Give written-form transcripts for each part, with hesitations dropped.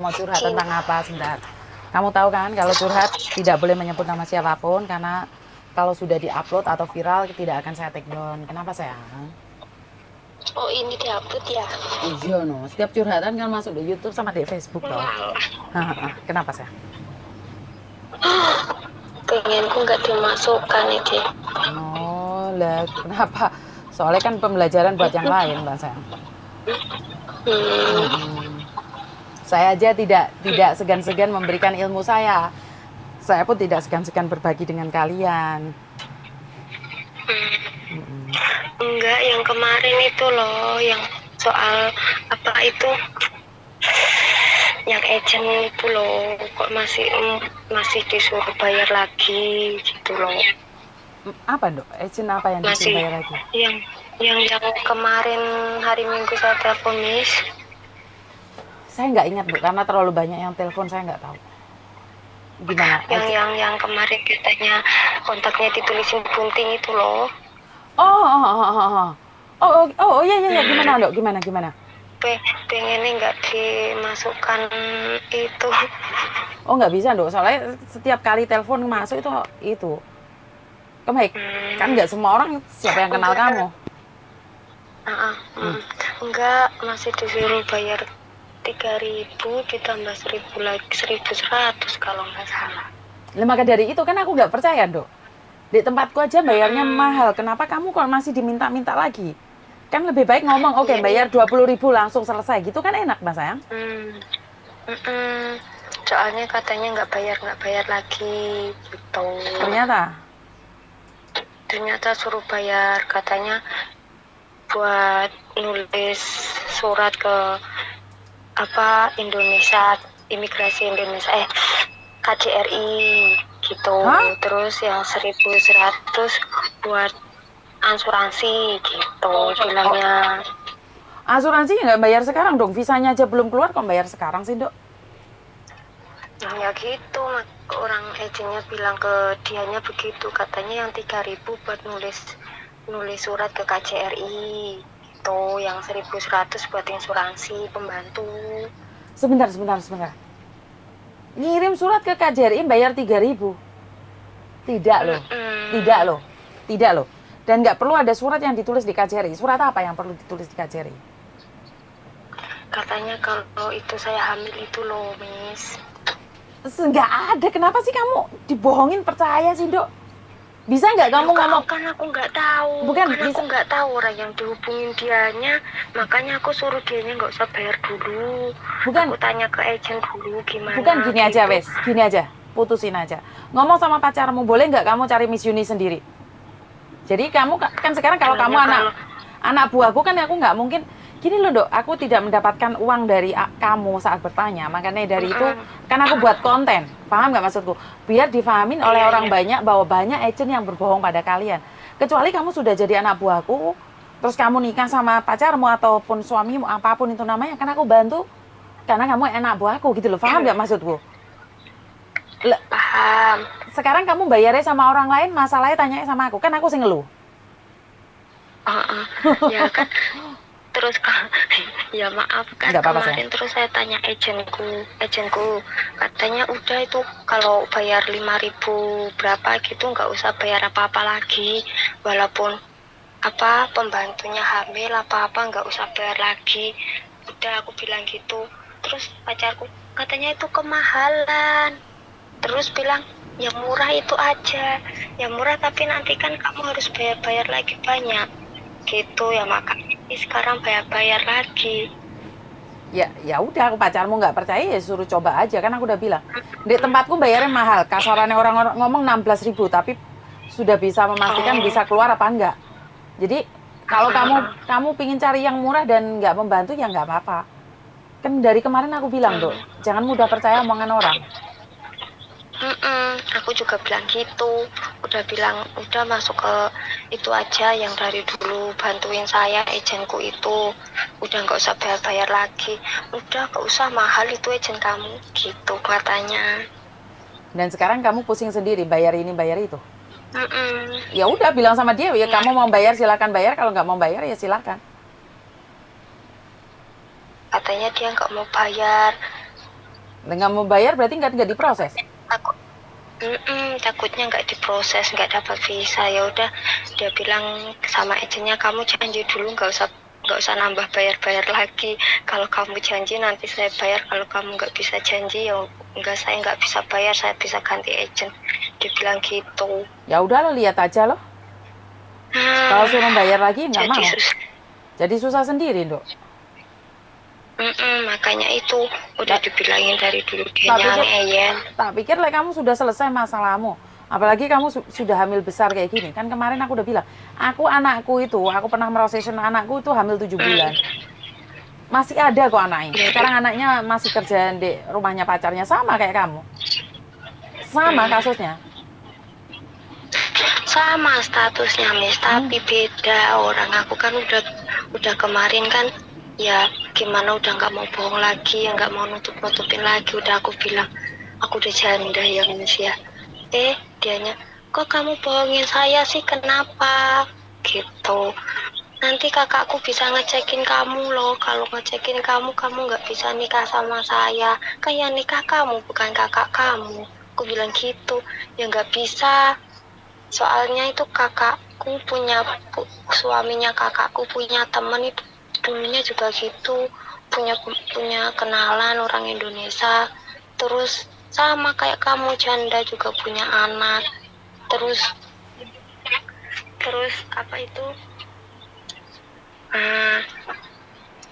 Mau curhat tentang apa sebentar? Kamu tahu kan kalau curhat tidak boleh menyebut nama siapapun karena kalau sudah diupload atau viral tidak akan saya take down. Kenapa sayang? Oh ini diupload ya? Iya no, setiap curhatan kan masuk di YouTube sama di Facebook toh. Walah, Kenapa sayang? pengenku nggak dimasukkan itu. No, lah kenapa? Soalnya kan pembelajaran buat yang lain, Mbak sayang. Hmm, Mm-mm. Saya aja tidak segan-segan memberikan ilmu saya. Saya pun tidak segan-segan berbagi dengan kalian. Mm-mm. enggak, yang kemarin itu loh, yang soal apa itu, yang agent itu loh, kok masih disuruh bayar lagi gitu loh. Apa dok? Agent apa yang disuruh Masih bayar lagi? yang kemarin hari Minggu saya telepon Miss. Saya nggak ingat bu, karena terlalu banyak yang telepon saya nggak tahu. Gimana? Yang kemarin katanya kontaknya ditulisin bunting itu loh. Oh, iya iya iya, gimana Hmm, dok? Gimana? pengennya nggak dimasukkan itu. Oh nggak bisa dok, soalnya setiap kali telepon masuk itu. Baik, kan Hmm, nggak semua orang siapa yang kenal enggak, kamu. Hmm. enggak, masih disuruh bayar 3.000 ditambah 1.000 lagi, 1.100 kalau nggak salah. Lah maka dari itu kan aku nggak percaya dok. Di tempatku aja bayarnya Mm-mm. mahal, kenapa kamu kok masih diminta-minta lagi? Kan lebih baik ngomong, oke Iya, iya. bayar 20.000 langsung selesai, gitu kan enak mas sayang. Hmm. Mm-mm. Soalnya katanya nggak bayar lagi gitu. Ternyata, Ternyata suruh bayar, katanya buat nulis surat ke apa Indonesia, imigrasi Indonesia, KJRI gitu. hah? Terus yang 1.100 buat asuransi gitu Oh, bilangnya. asuransi nggak bayar sekarang dong, visanya aja belum keluar kok bayar sekarang sih dok? Ya gitu, orang agennya bilang ke dianya begitu, katanya yang 3.000 buat nulis nulis surat ke KJRI gitu, yang 1.100 buat asuransi pembantu. Sebentar. Ngirim surat ke KJRI bayar 3.000. Tidak loh, tidak Mm-mm. loh, tidak loh. Dan nggak perlu ada surat yang ditulis di KJRI. Surat apa yang perlu ditulis di KJRI? Katanya kalau itu saya hamil itu loh, Miss. Nggak ada, kenapa sih kamu dibohongin percaya sih dok? Bisa nggak Ya kamu ngomong, kan aku nggak tahu, bukan bisa, orang yang dihubungin dianya, makanya aku suruh dianya nggak usah bayar dulu. Aku bukan tanya ke agent dulu bukan gimana gini aja gitu. wes, gini aja, putusin aja. Ngomong sama pacarmu, boleh nggak kamu cari Miss Yuni sendiri? Jadi kamu kan sekarang kalau kamu Emangnya anak kalau anak buahku kan aku nggak mungkin gini loh dok, aku tidak mendapatkan uang dari kamu saat bertanya, makanya dari itu mm-mm. kan aku buat konten, paham nggak maksudku? Biar difahamin oleh Iya, orang iya. banyak bahwa banyak agent yang berbohong pada kalian. Kecuali kamu sudah jadi anak buahku, terus kamu nikah sama pacarmu ataupun suamimu apapun itu namanya, kan aku bantu karena kamu anak buahku gitu loh, paham nggak maksudku? Paham. Sekarang kamu bayarnya sama orang lain, masalahnya tanya sama aku, kan aku sih ngeluh. Uh-uh. Ya kan, terus ya maaf kan Nggak apa-apa sayang. kemarin terus saya tanya agentku katanya udah itu kalau bayar 5.000 berapa gitu nggak usah bayar apa-apa lagi, walaupun apa pembantunya hamil apa-apa nggak usah bayar lagi, udah aku bilang gitu. Terus pacarku katanya itu kemahalan, terus bilang yang murah itu aja, yang murah tapi nanti kan kamu harus bayar-bayar lagi banyak gitu ya, makanya sekarang bayar-bayar lagi. Ya udah, aku pacarmu nggak percaya ya suruh coba aja, kan aku udah bilang di tempatku bayarnya mahal, kasarannya orang-orang ngomong 16.000, tapi sudah bisa memastikan Oh, bisa keluar apa enggak. Jadi kalau kamu kamu pingin cari yang murah dan nggak membantu ya nggak apa-apa, kan dari kemarin aku bilang dok, jangan mudah percaya omongan orang. aku juga bilang gitu, udah bilang udah masuk ke itu aja yang dari dulu bantuin saya agenku itu, udah nggak usah bayar-bayar lagi, udah nggak usah mahal itu agen kamu gitu katanya. Dan sekarang kamu pusing sendiri bayar ini bayar itu. Mm-mm. Ya udah bilang sama dia, ya Ya, kamu mau bayar silakan bayar, kalau nggak mau bayar ya silakan. katanya dia nggak mau bayar, Nggak mau bayar berarti nggak diproses. Aku takutnya nggak diproses, nggak dapat visa. Ya udah, dia bilang sama agennya, kamu janji dulu, nggak usah nambah bayar lagi. Kalau kamu janji nanti saya bayar, kalau kamu nggak bisa janji ya enggak, saya nggak bisa bayar, saya bisa ganti agent. Dia bilang gitu. Ya udah lo lihat aja loh. Kalau suruh bayar lagi nggak mau. Jadi susah sendiri, Dok. Makanya itu udah dibilangin dari dulu dia ngeyel. Tak pikir kamu sudah selesai masalahmu. Apalagi kamu sudah hamil besar kayak gini. Kan kemarin aku udah bilang, aku pernah merosesin anakku itu hamil 7 bulan. Masih ada kok anaknya. Sekarang anaknya masih kerja di rumahnya pacarnya, sama kayak kamu. Sama kasusnya. Sama statusnya, Miss, tapi beda orang. Aku kan udah kemarin kan, ya gimana, udah nggak mau bohong lagi, ya nggak mau nutup-nutupin lagi. Udah aku bilang, aku udah janda ya, Miss ya. Dianya, kok kamu bohongin saya sih, kenapa? Gitu. Nanti kakakku bisa ngecekin kamu loh. Kalau ngecekin kamu nggak bisa nikah sama saya. Kayak nikah kamu, bukan kakak kamu. Aku bilang gitu. Ya nggak bisa. Soalnya itu kakakku suaminya kakakku punya temen itu dulunya juga gitu, punya kenalan orang Indonesia, terus sama kayak kamu janda juga punya anak, terus apa itu,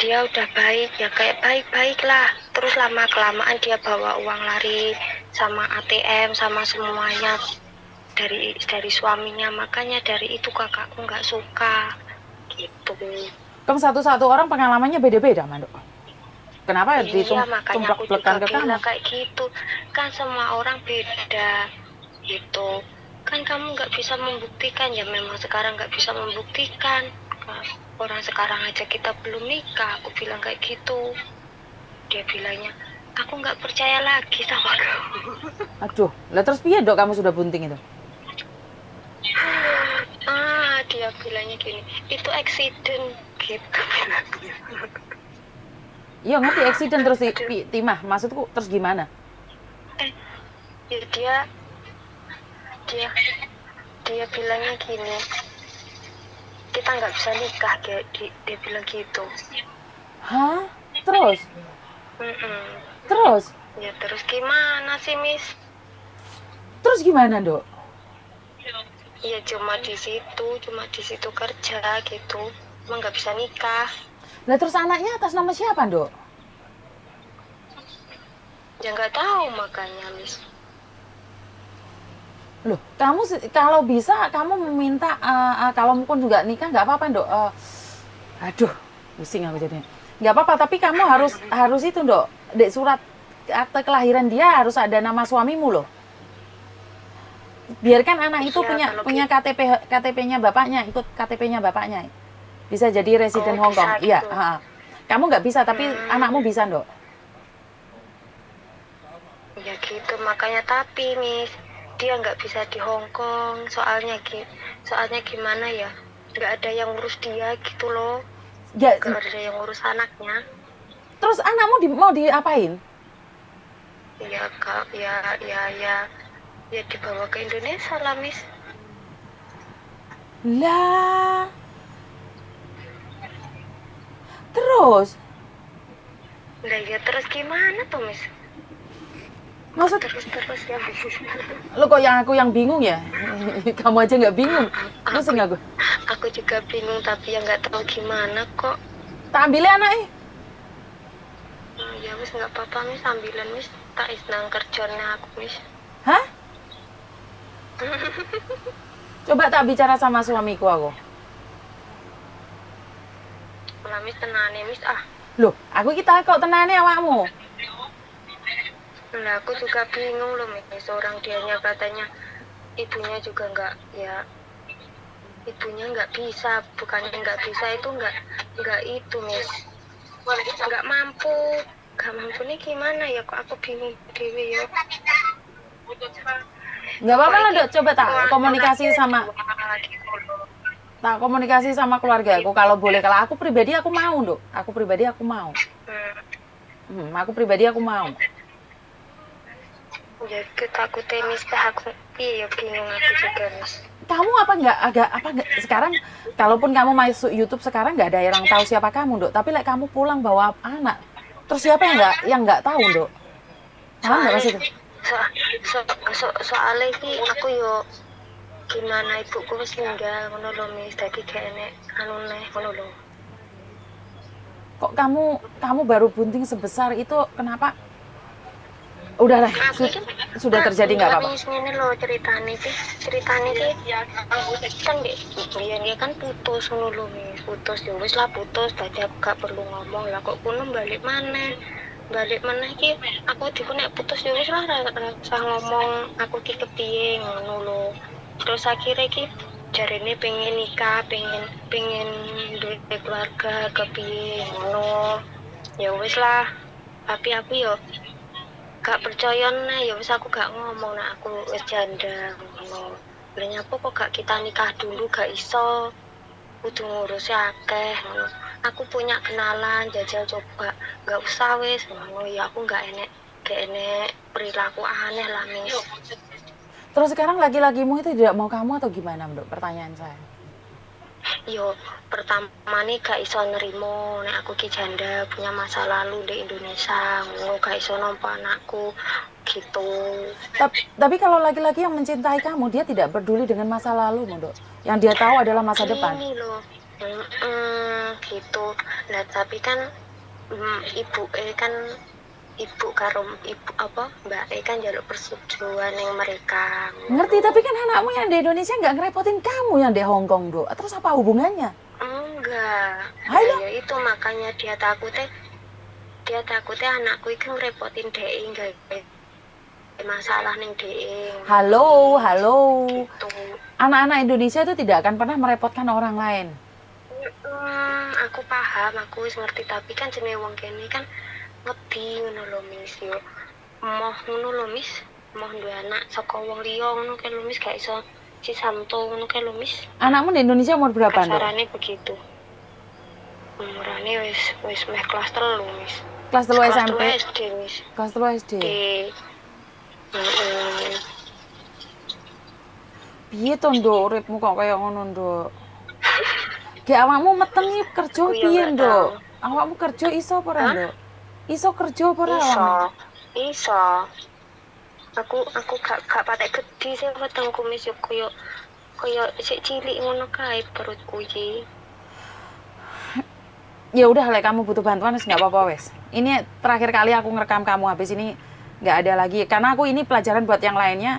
dia udah baik ya, kayak baik lah, terus lama kelamaan dia bawa uang lari sama ATM sama semuanya dari suaminya, makanya dari itu kakakku nggak suka gitu. Kamu satu-satu orang pengalamannya beda-beda, Mandok. Kenapa iya, makanya aku juga ke bilang kayak gitu kan, semua orang beda gitu kan. Kamu nggak bisa membuktikan, ya memang sekarang nggak bisa membuktikan. Orang sekarang aja kita belum nikah, aku bilang kayak gitu. Dia bilangnya, aku nggak percaya lagi sama kamu. Aduh, lah terus piye, Dok, kamu sudah bunting itu? Dia bilangnya gini, itu accident gitu. Iya ngerti accident, terus timah, maksudku terus gimana? Ya dia bilangnya gini, kita nggak bisa nikah, dia bilang gitu. Hah? Terus? Terus? Ya terus gimana sih, Miss? Terus gimana, Dok? Iya cuma di situ kerja gitu, emang nggak bisa nikah. Lah terus anaknya atas nama siapa, Dok? Ya nggak tahu makanya, Miss. Loh, kamu kalau bisa kamu meminta kalau pun juga nikah nggak apa-apa, Dok. Aduh, pusing aku jadinya. Nggak apa-apa, tapi kamu harus itu, Dok. Dek, surat akte kelahiran dia harus ada nama suamimu loh. Biarkan anak itu punya KTP-nya bapaknya, ikut KTP-nya bapaknya. Bisa jadi residen Hong Kong. Iya, kamu nggak bisa, tapi anakmu bisa, Dok. Ya gitu, makanya tapi, Miss, dia nggak bisa di Hong Kong, soalnya gimana ya, nggak ada yang ngurus dia gitu loh. Nggak ada yang ngurus anaknya. Terus anakmu mau diapain? Ya dibawa ke Indonesia lah, Miss. Lah. Terus? Lah ya terus gimana tuh, Miss? Maksud terus ya, Miss. Lo kok aku yang bingung ya? Kamu aja nggak bingung. Pusing aku. Aku juga bingung, tapi ya nggak tahu gimana kok. Tak ambilin anaknya. Ya Miss, nggak apa-apa, Miss, ambilan, Miss. Tak isnang kerjanya aku, Miss. Hah? Coba tak bicara sama suamiku aku. Lah, Miss, tenane, Miss, Loh, aku kita kok tenane awakmu. Nah, aku juga bingung loh, Miss. Orang dianya katanya ibunya juga ibunya nggak bisa, bukannya nggak bisa, itu nggak itu, Miss. Nggak mampu nih gimana ya, kok aku bingung dewi ya. Nggak apa-apa lah, Dok. Coba tak komunikasi sama keluarga aku. Kalau boleh, kalau aku pribadi aku mau, Dok. Aku pribadi aku mau. Ya takutnya mis aku iya bingung aku juga mis. Kamu apa nggak sekarang, kalaupun kamu masuk YouTube sekarang nggak ada yang tahu siapa kamu, Dok. Tapi like kamu pulang bawa anak, terus siapa yang nggak tahu, Dok? Paham nggak Soalnya maksudnya? so, soalnya ki aku yo gimana ibuku wis meninggal ngono lho mis dadi gak enek anu neh ngono lho. Kok kamu baru bunting sebesar itu, kenapa? Udahlah, Aku kan sudah terjadi, nggak apa-apa. Ini loh ceritanya kan dia kan putus ngono lho mis putus ya wis lah putus tadi aku gak perlu ngomong lah kok kuno balik mana ki aku tipe nek putus ya wis lah rasa ngomong aku ki kepiye ngono lho terus akhirnya ki jarine pengen nikah pengen duit keluarga kepiye ngono ya wis lah tapi aku yo gak percaya nih ya wis aku gak ngomong nak aku wis janda ngono lha apa kok gak kita nikah dulu gak iso kudu ngurus akeh ngono aku punya kenalan jajal coba gak usah wis ngono ya aku gak enek perilaku aneh lah mis. Terus sekarang laki-lakimu itu tidak mau kamu atau gimana, Dok? Pertanyaan saya. Yo pertama nih gak iso nerimo nek aku ki janda punya masa lalu di Indonesia ngono gak iso nampa anakku gitu. Tapi kalau laki-laki yang mencintai kamu, dia tidak peduli dengan masa lalu, Dok. Yang dia tahu adalah masa depan. Ini loh gitu nah tapi kan ibu karo ibu apa mbak kan jaluk persetujuan yang mereka Ngerti, tapi kan anakmu yang di Indonesia nggak ngerepotin kamu yang di Hong Kong, Dok. Terus apa hubungannya? enggak Halo? ya itu makanya dia takutnya anakku itu ngerepotin dia enggak masalah ning dia. Halo. Gitu. Anak-anak Indonesia itu tidak akan pernah merepotkan orang lain. Aku paham, aku wis ngerti tapi kan jenenge wong kene kan wedi ngono lho mis yo. Moh ngono lho mis, moh duwe anak saka wong liya ngono kan lho mis gak iso cisamto ngono kan lho mis. Anakmu di Indonesia umur berapa, Dok? Kasarane begitu. Umurane wis meh kelas 3 mis. Kelas 3 SMP. Kelas 2 SD mis. Kelas 3 SD. Piye to, Nduk, uripmu kok kaya ngono, Nduk? Gek awakmu meteng iki kerja piye, Nduk? Awakmu kerja iso apa ora, Nduk? Iso kerja apa ora awakmu? Iso. Aku gak patek gede sih wetengku mis yo koyo sik cilik ngono kae perutku iki. Ya udah, lek kamu butuh bantuan wis enggak apa-apa wis. Ini terakhir kali aku ngerekam kamu, habis ini nggak ada lagi karena aku ini pelajaran buat yang lainnya.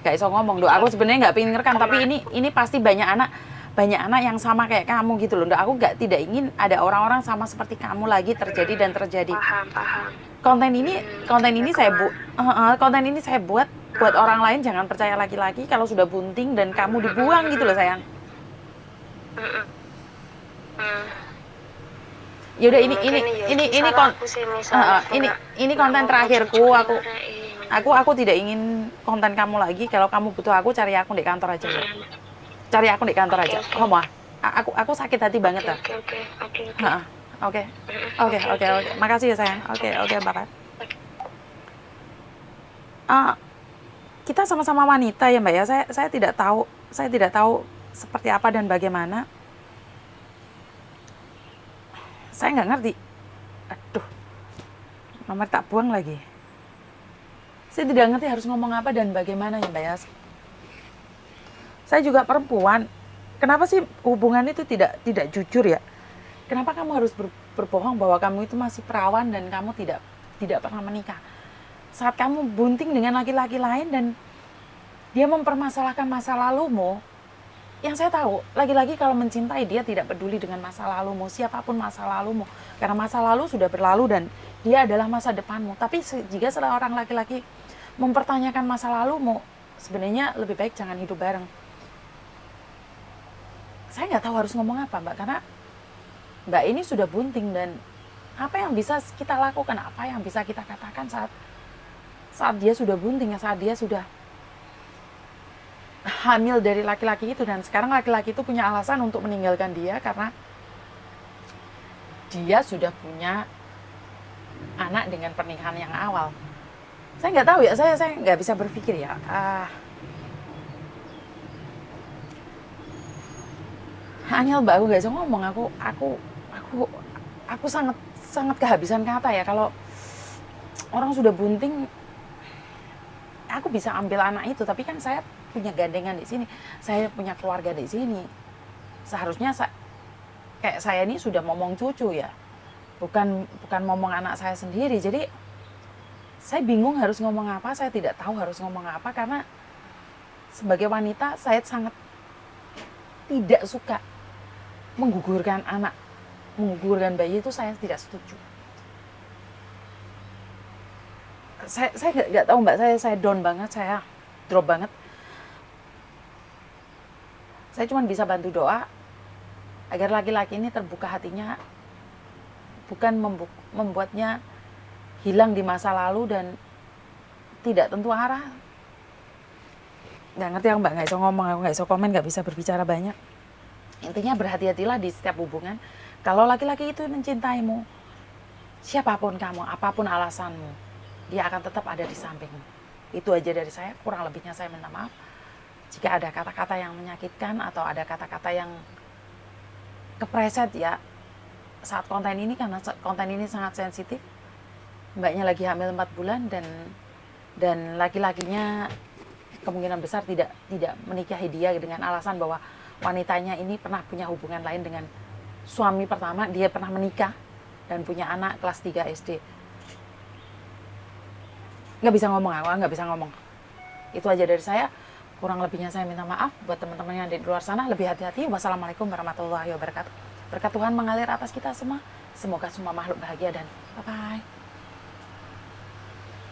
Gak iso ngomong, Dok. Aku sebenarnya nggak pengen ngerekam, tapi ini pasti banyak anak yang sama kayak kamu gitu loh, Dok. Aku tidak ingin ada orang-orang sama seperti kamu lagi terjadi. Paham. Konten ini saya buat orang lain, jangan percaya laki-laki kalau sudah bunting dan kamu dibuang gitu loh, sayang. Yaudah, ini konten terakhirku. Aku tidak ingin konten kamu lagi. Kalau kamu butuh aku, cari aku di kantor aja ya. Cari aku di kantor aja. Kamu aku sakit hati banget lah. Oke. Makasih ya, sayang. Oke, bye. Kita sama-sama wanita ya, Mbak ya. Saya tidak tahu seperti apa dan bagaimana. Saya nggak ngerti. Aduh, nomor tak buang lagi. Saya tidak ngerti harus ngomong apa dan bagaimana ya, Mbak ya. Saya juga perempuan. Kenapa sih hubungan itu tidak jujur ya? Kenapa kamu harus berbohong bahwa kamu itu masih perawan dan kamu tidak pernah menikah? Saat kamu bunting dengan laki-laki lain dan dia mempermasalahkan masa lalumu, yang saya tahu, laki-laki kalau mencintai dia tidak peduli dengan masa lalumu, siapapun masa lalumu. Karena masa lalu sudah berlalu dan dia adalah masa depanmu. Tapi jika seorang laki-laki mempertanyakan masa lalumu, sebenarnya lebih baik jangan hidup bareng. Saya nggak tahu harus ngomong apa, Mbak, karena Mbak ini sudah bunting dan apa yang bisa kita lakukan, apa yang bisa kita katakan saat dia sudah bunting, saat dia sudah hamil dari laki-laki itu, dan sekarang laki-laki itu punya alasan untuk meninggalkan dia karena dia sudah punya anak dengan pernikahan yang awal. Saya nggak tahu ya, saya nggak bisa berpikir ya. Angel Mbak, aku nggak bisa ngomong. Aku sangat sangat kehabisan kata ya. Kalau orang sudah bunting, aku bisa ambil anak itu, tapi kan saya punya gandengan di sini, saya punya keluarga di sini. Seharusnya kayak saya ini sudah ngomong cucu ya, bukan ngomong anak saya sendiri. Jadi saya bingung harus ngomong apa, saya tidak tahu harus ngomong apa, karena sebagai wanita saya sangat tidak suka menggugurkan anak, menggugurkan bayi, itu saya tidak setuju. Saya nggak tahu Mbak, saya down banget, saya drop banget. Saya cuma bisa bantu doa agar laki-laki ini terbuka hatinya, bukan membuatnya hilang di masa lalu dan tidak tentu arah. Nggak ngerti aku Mbak, nggak bisa ngomong, aku nggak bisa komen, nggak bisa berbicara banyak. Intinya berhati-hatilah di setiap hubungan. Kalau laki-laki itu mencintaimu, siapapun kamu, apapun alasanmu, dia akan tetap ada di sampingmu. Itu aja dari saya, kurang lebihnya saya minta maaf. Jika ada kata-kata yang menyakitkan atau ada kata-kata yang kepreset ya saat konten ini, karena konten ini sangat sensitif. Mbaknya lagi hamil 4 bulan dan laki-lakinya kemungkinan besar tidak menikahi dia dengan alasan bahwa wanitanya ini pernah punya hubungan lain dengan suami pertama, dia pernah menikah dan punya anak kelas 3 SD. Nggak bisa ngomong, aku nggak bisa ngomong. Itu aja dari saya, kurang lebihnya saya minta maaf. Buat teman-teman yang di luar sana, lebih hati-hati. Wassalamualaikum warahmatullahi wabarakatuh. Berkat Tuhan mengalir atas kita semua, semoga semua makhluk bahagia dan bye-bye.